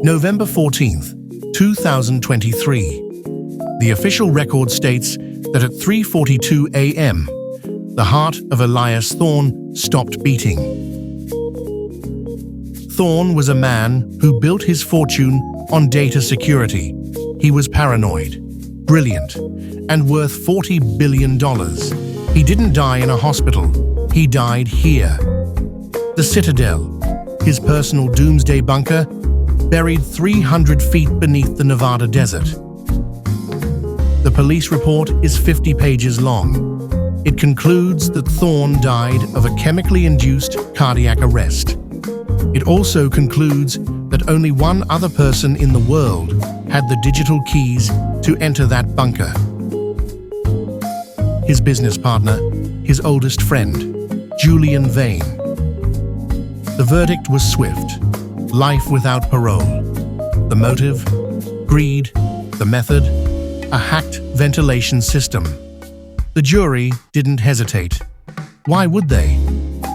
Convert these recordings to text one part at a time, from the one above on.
November 14th, 2023. The official record states that at 3:42 a.m., the heart of Elias Thorne stopped beating. Thorne was a man who built his fortune on data security. He was paranoid, brilliant, and worth $40 billion. He didn't die in a hospital. He died here. The Citadel, his personal doomsday bunker, buried 300 feet beneath the Nevada desert. The police report is 50 pages long. It concludes that Thorne died of a chemically induced cardiac arrest. It also concludes that only one other person in the world had the digital keys to enter that bunker. His business partner, his oldest friend, Julian Vane. The verdict was swift: life without parole. The motive? Greed. The method? A hacked ventilation system. The jury didn't hesitate. Why would they?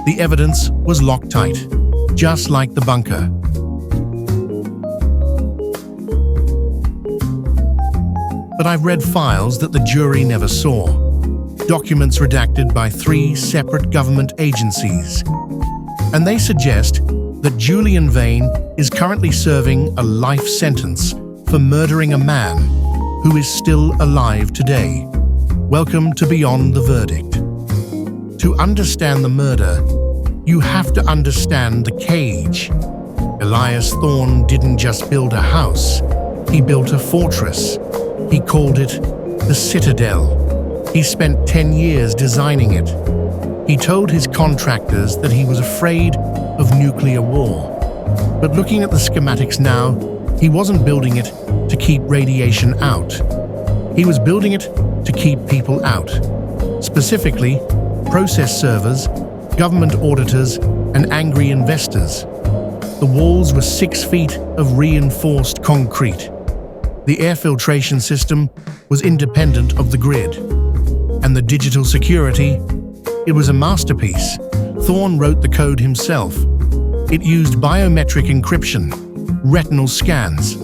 The evidence was Loctite, just like the bunker. But I've read files that the jury never saw. Documents redacted by 3 separate government agencies. And they suggest that Julian Vane is currently serving a life sentence for murdering a man who is still alive today. Welcome to Beyond the Verdict. To understand the murder, you have to understand the cage. Elias Thorne didn't just build a house, he built a fortress. He called it the Citadel. He spent 10 years designing it. He told his contractors that he was afraid of nuclear war. But looking at the schematics now, he wasn't building it to keep radiation out. He was building it to keep people out. Specifically, process servers, government auditors, and angry investors. The walls were 6 feet of reinforced concrete. The air filtration system was independent of the grid. And the digital security, it was a masterpiece. Thorne wrote the code himself. It used biometric encryption, retinal scans,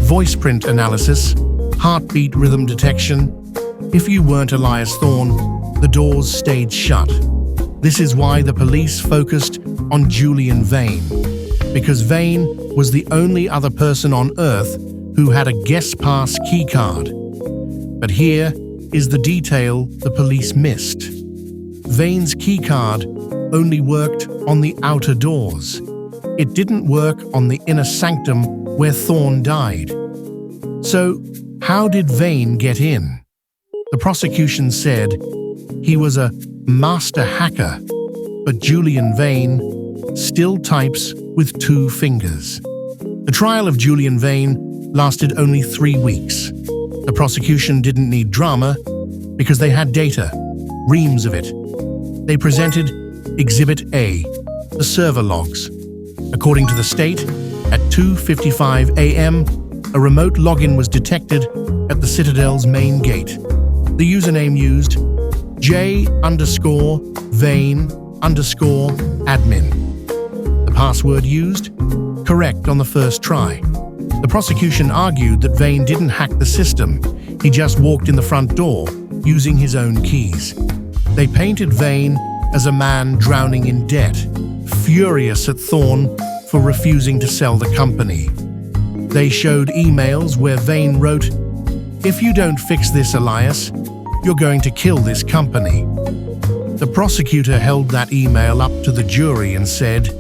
voice print analysis, heartbeat rhythm detection. If you weren't Elias Thorne, the doors stayed shut. This is why the police focused on Julian Vane, because Vane was the only other person on Earth who had a guest pass keycard. But here is the detail the police missed. Vane's keycard only worked on the outer doors. It didn't work on the inner sanctum where Thorne died. So, how did Vane get in? The prosecution said he was a master hacker, but Julian Vane still types with 2 fingers. The trial of Julian Vane lasted only 3 weeks. The prosecution didn't need drama because they had data, reams of it. They presented Exhibit A, the server logs. According to the state, at 2:55 a.m., a remote login was detected at the Citadel's main gate. The username used J_Vane_admin. The password used? Correct on the first try. The prosecution argued that Vane didn't hack the system. He just walked in the front door using his own keys. They painted Vane as a man drowning in debt, furious at Thorne for refusing to sell the company. They showed emails where Vane wrote, "If you don't fix this, Elias, you're going to kill this company." The prosecutor held that email up to the jury and said,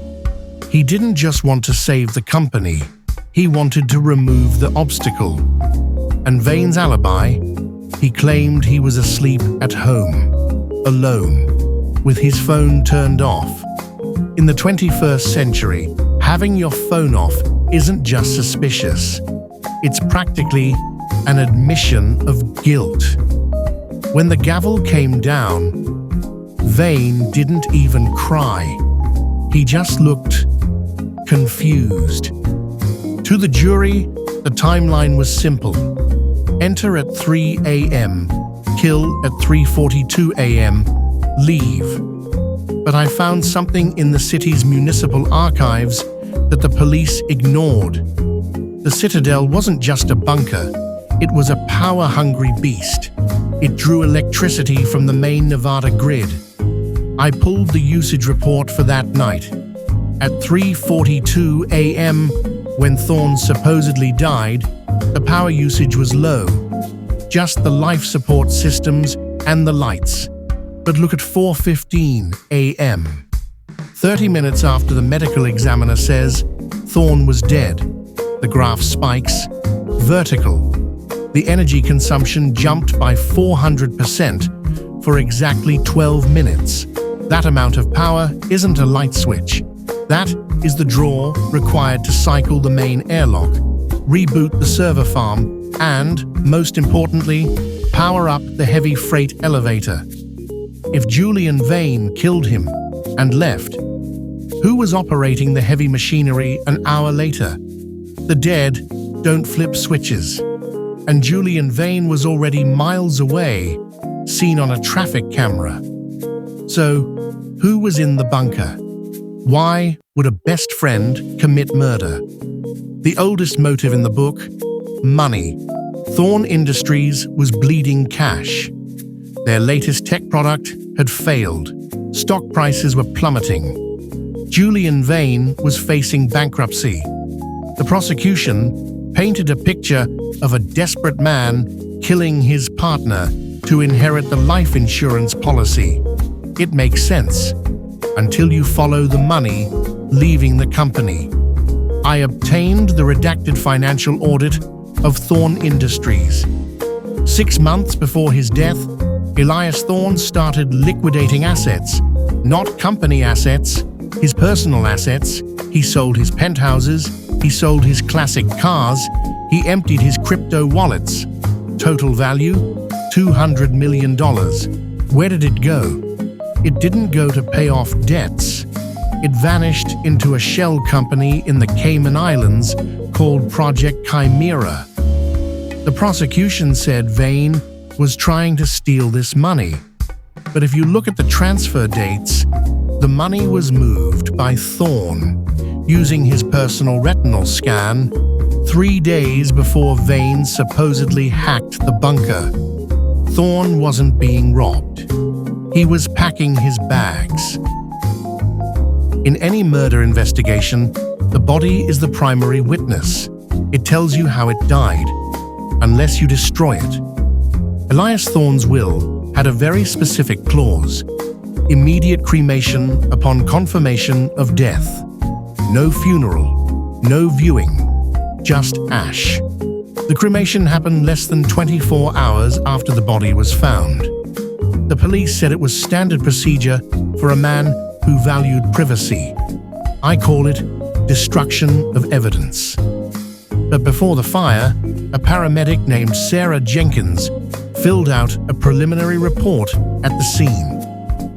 he didn't just want to save the company, he wanted to remove the obstacle. And Vane's alibi? He claimed he was asleep at home, alone, with his phone turned off. In the 21st century, having your phone off isn't just suspicious. It's practically an admission of guilt. When the gavel came down, Vane didn't even cry. He just looked confused. To the jury, the timeline was simple. Enter at 3 a.m., kill at 3:42 a.m., leave. But I found something in the city's municipal archives that the police ignored. The Citadel wasn't just a bunker, it was a power-hungry beast. It drew electricity from the main Nevada grid. I pulled the usage report for that night. At 3:42 a.m., when Thorne supposedly died, the power usage was low, just the life support systems and the lights. But look at 4:15 a.m. 30 minutes after the medical examiner says Thorne was dead, the graph spikes, vertical. The energy consumption jumped by 400% for exactly 12 minutes. That amount of power isn't a light switch. That is the draw required to cycle the main airlock, reboot the server farm, and, most importantly, power up the heavy freight elevator. If Julian Vane killed him and left, who was operating the heavy machinery an hour later? The dead don't flip switches. And Julian Vane was already miles away, seen on a traffic camera. So, who was in the bunker? Why would a best friend commit murder? The oldest motive in the book? Money. Thorne Industries was bleeding cash. Their latest tech product had failed. Stock prices were plummeting. Julian Vane was facing bankruptcy. The prosecution painted a picture of a desperate man killing his partner to inherit the life insurance policy. It makes sense, until you follow the money leaving the company. I obtained the redacted financial audit of Thorne Industries. 6 months before his death, Elias Thorne started liquidating assets, not company assets, his personal assets. He sold his penthouses, he sold his classic cars, he emptied his crypto wallets. Total value, $200 million. Where did it go? It didn't go to pay off debts. It vanished into a shell company in the Cayman Islands called Project Chimera. The prosecution said Vane was trying to steal this money. But if you look at the transfer dates, the money was moved by Thorne using his personal retinal scan 3 days before Vane supposedly hacked the bunker. Thorne wasn't being robbed. He was packing his bags. In any murder investigation, the body is the primary witness. It tells you how it died, unless you destroy it. Elias Thorne's will had a very specific clause: immediate cremation upon confirmation of death. No funeral, no viewing, just ash. The cremation happened less than 24 hours after the body was found. The police said it was standard procedure for a man who valued privacy. I call it destruction of evidence. But before the fire, a paramedic named Sarah Jenkins filled out a preliminary report at the scene.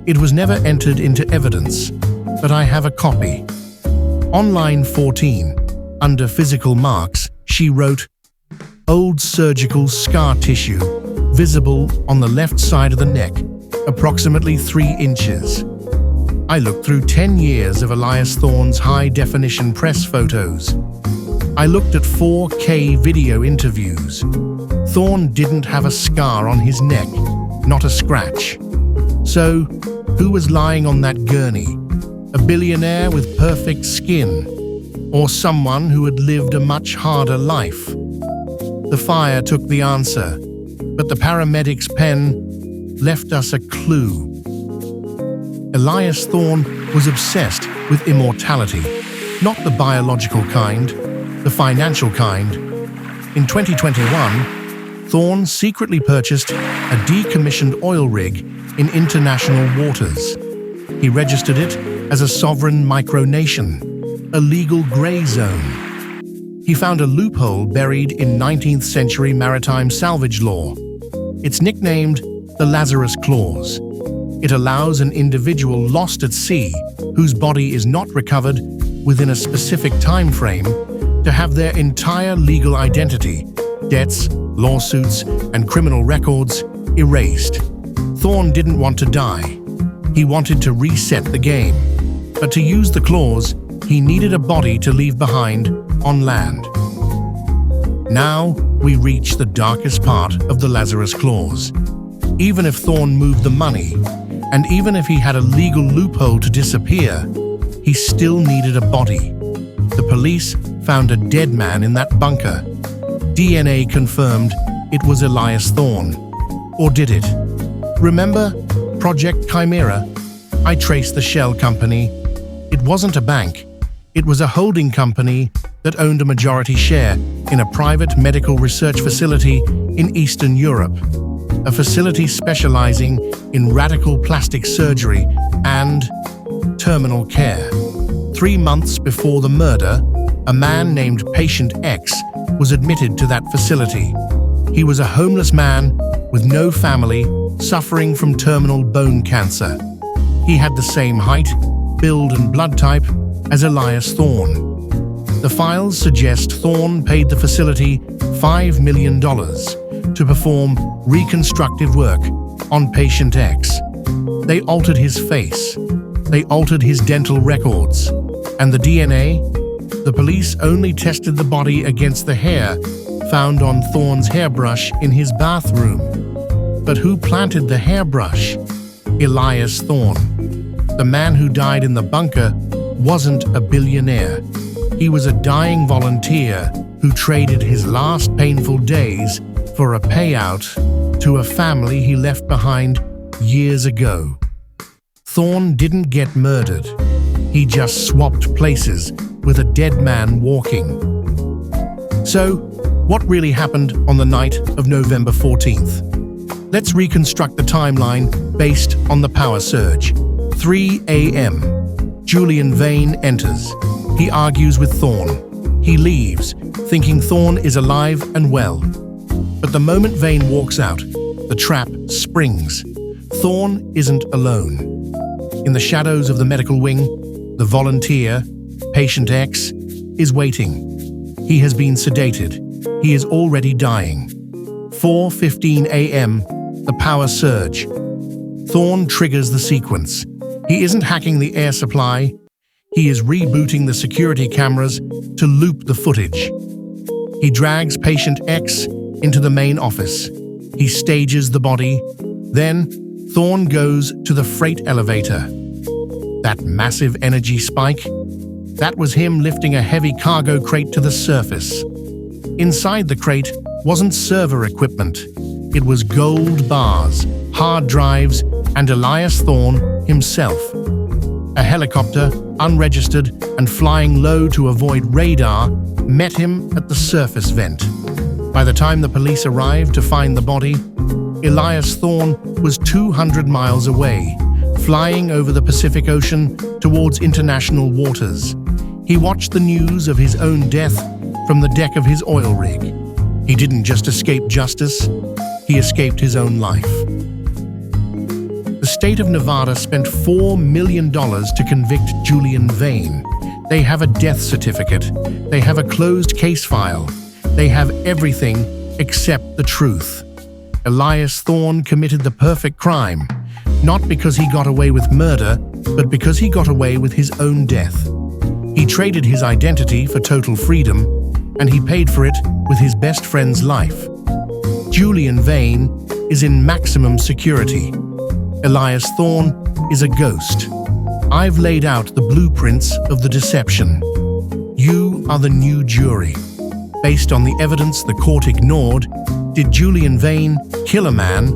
It was never entered into evidence, but I have a copy. On line 14, under physical marks, she wrote, "Old surgical scar tissue, visible on the left side of the neck, approximately 3 inches." I looked through 10 years of Elias Thorne's high-definition press photos. I looked at 4K video interviews. Thorne didn't have a scar on his neck, not a scratch. So, who was lying on that gurney? A billionaire with perfect skin, or someone who had lived a much harder life? The fire took the answer, but the paramedic's pen left us a clue. Elias Thorne was obsessed with immortality, not the biological kind, the financial kind. In 2021, Thorne secretly purchased a decommissioned oil rig in international waters. He registered it as a sovereign micronation, a legal gray zone. He found a loophole buried in 19th century maritime salvage law. It's nicknamed the Lazarus Clause. It allows an individual lost at sea, whose body is not recovered within a specific time frame, to have their entire legal identity, debts, lawsuits, and criminal records erased. Thorne didn't want to die. He wanted to reset the game. But to use the clause, he needed a body to leave behind on land. Now we reach the darkest part of the Lazarus Clause. Even if Thorne moved the money, and even if he had a legal loophole to disappear, he still needed a body. The police found a dead man in that bunker. DNA confirmed it was Elias Thorne. Or did it? Remember Project Chimera? I traced the shell company. It wasn't a bank. It was a holding company that owned a majority share in a private medical research facility in Eastern Europe, a facility specializing in radical plastic surgery and terminal care. 3 months before the murder, a man named Patient X was admitted to that facility. He was a homeless man with no family, suffering from terminal bone cancer. He had the same height, build and blood type as Elias Thorne. The files suggest Thorne paid the facility $5 million to perform reconstructive work on Patient X. They altered his face. They altered his dental records. And the DNA? The police only tested the body against the hair found on Thorne's hairbrush in his bathroom. But who planted the hairbrush? Elias Thorne. The man who died in the bunker wasn't a billionaire. He was a dying volunteer who traded his last painful days for a payout to a family he left behind years ago. Thorne didn't get murdered. He just swapped places with a dead man walking. So, what really happened on the night of November 14th? Let's reconstruct the timeline based on the power surge. 3 a.m. Julian Vane enters. He argues with Thorne. He leaves, thinking Thorne is alive and well. But the moment Vane walks out, the trap springs. Thorne isn't alone. In the shadows of the medical wing, the volunteer, Patient X, is waiting. He has been sedated. He is already dying. 4:15 a.m., the power surge. Thorne triggers the sequence. He isn't hacking the air supply. He is rebooting the security cameras to loop the footage. He drags Patient X into the main office. He stages the body. Then, Thorne goes to the freight elevator. That massive energy spike? That was him lifting a heavy cargo crate to the surface. Inside the crate wasn't server equipment. It was gold bars, hard drives, and Elias Thorne himself. A helicopter, unregistered and flying low to avoid radar, met him at the surface vent. By the time the police arrived to find the body, Elias Thorne was 200 miles away, flying over the Pacific Ocean towards international waters. He watched the news of his own death from the deck of his oil rig. He didn't just escape justice, he escaped his own life. The state of Nevada spent $4 million to convict Julian Vane. They have a death certificate. They have a closed case file. They have everything except the truth. Elias Thorne committed the perfect crime, not because he got away with murder, but because he got away with his own death. He traded his identity for total freedom, and he paid for it with his best friend's life. Julian Vane is in maximum security. Elias Thorne is a ghost. I've laid out the blueprints of the deception. You are the new jury. Based on the evidence the court ignored, did Julian Vane kill a man,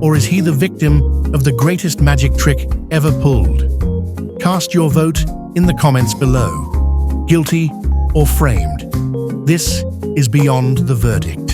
or is he the victim of the greatest magic trick ever pulled? Cast your vote in the comments below. Guilty or framed? This is Beyond the Verdict.